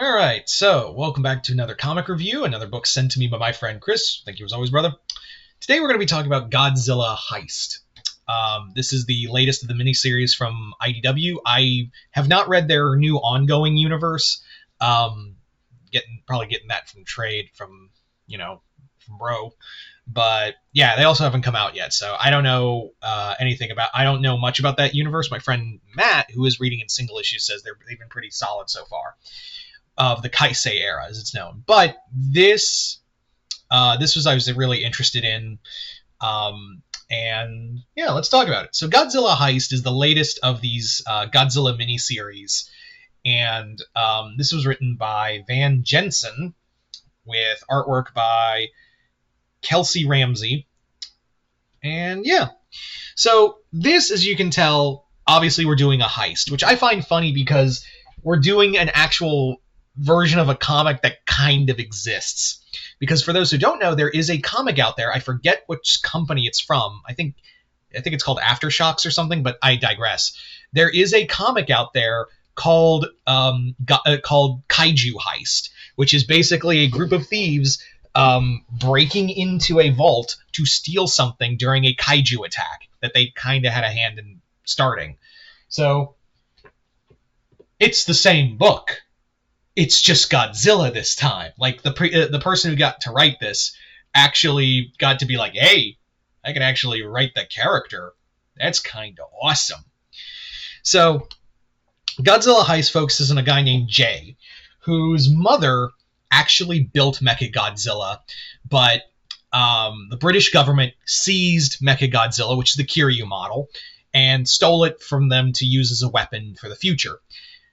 All right, so welcome back to another comic review, another book sent to me by my friend Chris. Thank you as always, brother. Today we're going to be talking about Godzilla Heist. This is the latest of the miniseries from IDW. I have not read their new ongoing universe. Probably getting that from trade from Bro. But yeah, they also haven't come out yet, so I don't know I don't know much about that universe. My friend Matt, who is reading in single issues, says they've been pretty solid so far. Of the Heisei era, as it's known. But this was I was really interested in, and yeah, let's talk about it. So Godzilla Heist is the latest of these Godzilla miniseries, and this was written by Van Jensen with artwork by Kelsey Ramsey, and yeah. So this, as you can tell, obviously we're doing a heist, which I find funny because we're doing an actual version of a comic that kind of exists. Because for those who don't know, there is a comic out there. I forget which company it's from. I think it's called Aftershocks or something, but I digress. There is a comic out there called Kaiju Heist, which is basically a group of thieves breaking into a vault to steal something during a kaiju attack that they kind of had a hand in starting. So it's the same book. It's just Godzilla this time. Like the person who got to write this actually got to be like, hey, I can actually write the character. That's kind of awesome. So Godzilla Heist focuses on a guy named Jay, whose mother actually built Mechagodzilla, but the British government seized Mechagodzilla, which is the Kiryu model, and stole it from them to use as a weapon for the future.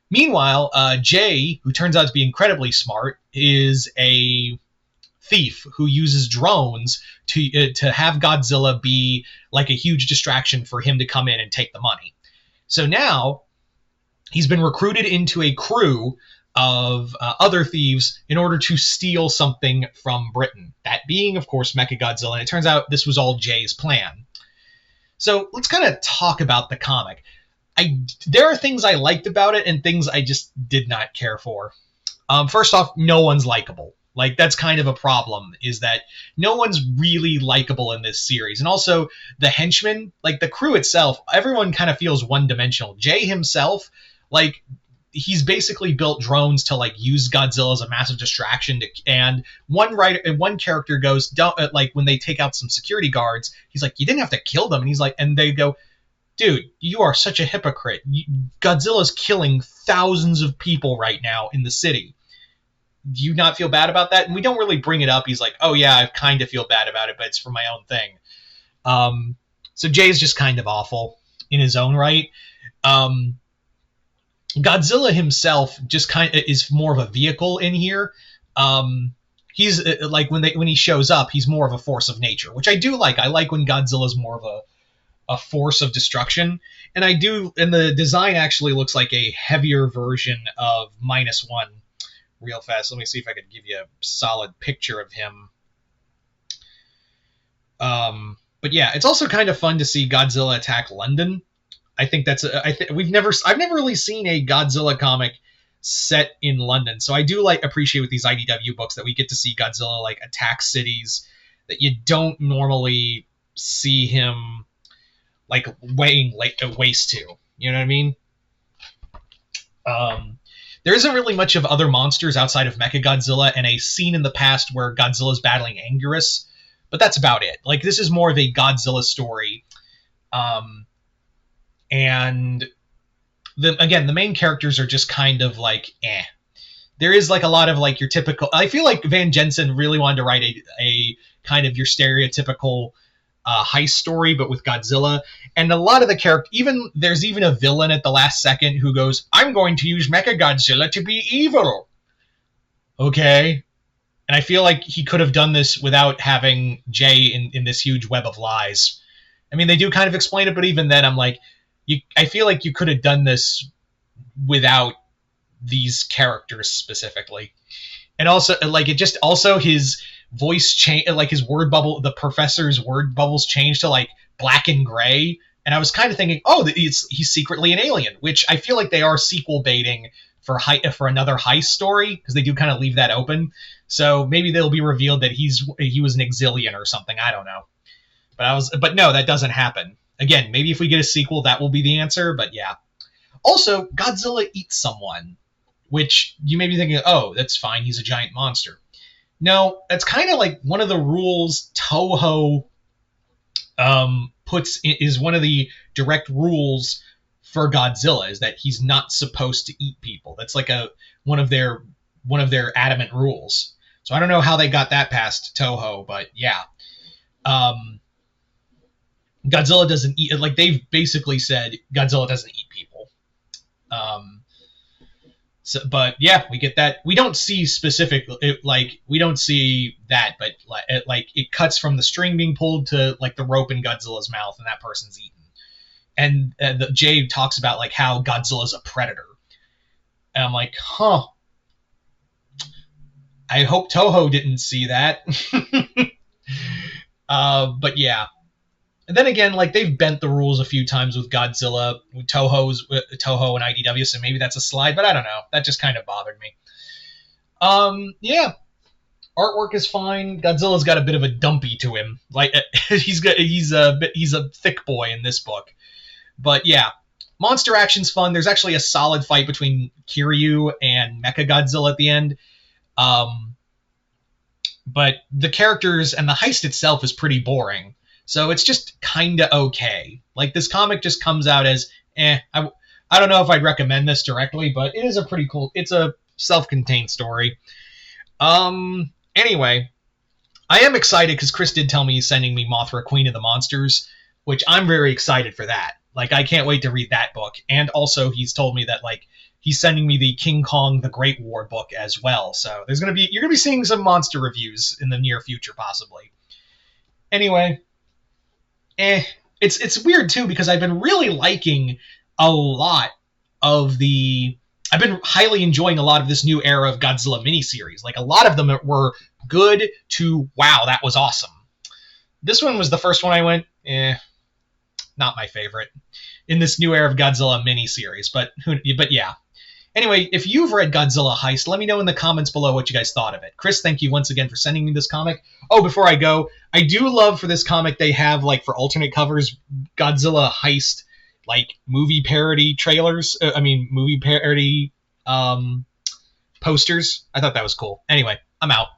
Meanwhile, Jay, who turns out to be incredibly smart, is a thief who uses drones to have Godzilla be like a huge distraction for him to come in and take the money. So now he's been recruited into a crew of other thieves in order to steal something from Britain. That being, of course, Mechagodzilla. And it turns out this was all Jay's plan. So let's kind of talk about the comic. There are things I liked about it and things I just did not care for. First off, no one's likable. Like, that's kind of a problem, is that no one's really likable in this series. And also, the henchmen, like the crew itself, everyone kind of feels one-dimensional. Jay himself, like, he's basically built drones to, like, use Godzilla as a massive distraction. And one character goes, like, when they take out some security guards, he's like, you didn't have to kill them. And he's like, and they go, dude, you are such a hypocrite. Godzilla's killing thousands of people right now in the city. Do you not feel bad about that? And we don't really bring it up. He's like, oh yeah, I kind of feel bad about it, but it's for my own thing. So Jay's just kind of awful in his own right. Godzilla himself just kind of is more of a vehicle in here. He's like when he shows up, he's more of a force of nature, which I do like. I like when Godzilla's more of a force of destruction, and the design actually looks like a heavier version of -1. Real fast, let me see if I could give you a solid picture of him. But yeah, it's also kind of fun to see Godzilla attack London. I think I've never really seen a Godzilla comic set in London, so I do appreciate with these IDW books that we get to see Godzilla like attack cities that you don't normally see him like weighing waste to. You know what I mean? There isn't really much of other monsters outside of Mechagodzilla and a scene in the past where Godzilla's battling Anguirus, but that's about it. Like, this is more of a Godzilla story. And the main characters are just kind of like, eh. There is like a lot of like your typical... I feel like Van Jensen really wanted to write a kind of your stereotypical heist story, but with Godzilla. And a lot of the character, there's even a villain at the last second who goes, I'm going to use Mechagodzilla to be evil. Okay. And I feel like he could have done this without having Jay in this huge web of lies. I mean, they do kind of explain it, but even then I'm like, I feel like you could have done this without these characters specifically. And also, like, his voice change, like his word bubble, the professor's word bubbles changed to like black and gray, and I was kind of thinking, oh, he's secretly an alien, which I feel like they are sequel baiting for another Heist story, because they do kind of leave that open. So maybe they'll be revealed that he was an Exilian or something. I don't know. But no, that doesn't happen. Again, maybe if we get a sequel, that will be the answer. But yeah. Also, Godzilla eats someone, which you may be thinking, oh, that's fine. He's a giant monster. No, that's kind of like one of the rules Toho is one of the direct rules for Godzilla, is that he's not supposed to eat people. That's like one of their adamant rules. So I don't know how they got that past Toho, but yeah. Godzilla doesn't eat, like they've basically said Godzilla doesn't eat people. But yeah, we get that. We don't see we don't see that, but it cuts from the string being pulled to like the rope in Godzilla's mouth, and that person's eaten. And Jay talks about like how Godzilla's a predator, and I'm like, huh. I hope Toho didn't see that. But yeah. And then again, like they've bent the rules a few times with Godzilla, with Toho and IDW, so maybe that's a slide, but I don't know. That just kind of bothered me. Yeah. Artwork is fine. Godzilla's got a bit of a dumpy to him. Like he's a thick boy in this book. But yeah, monster action's fun. There's actually a solid fight between Kiryu and Mechagodzilla at the end. But the characters and the heist itself is pretty boring. So it's just kind of okay. Like, this comic just comes out as, I don't know if I'd recommend this directly, but it is a pretty cool, it's a self-contained story. Anyway, I am excited because Chris did tell me he's sending me Mothra, Queen of the Monsters, which I'm very excited for that. Like, I can't wait to read that book. And also, he's told me that, like, he's sending me the King Kong the Great War book as well. So you're going to be seeing some monster reviews in the near future, possibly. Anyway, it's weird too, because I've been really liking a lot of I've been highly enjoying a lot of this new era of Godzilla miniseries. Like, a lot of them were good to, wow, that was awesome. This one was the first one I went, not my favorite in this new era of Godzilla miniseries, but yeah. Anyway, if you've read Godzilla Heist, let me know in the comments below what you guys thought of it. Chris, thank you once again for sending me this comic. Oh, before I go, I do love for this comic they have, like, for alternate covers, Godzilla Heist, like, movie parody trailers. Movie parody posters. I thought that was cool. Anyway, I'm out.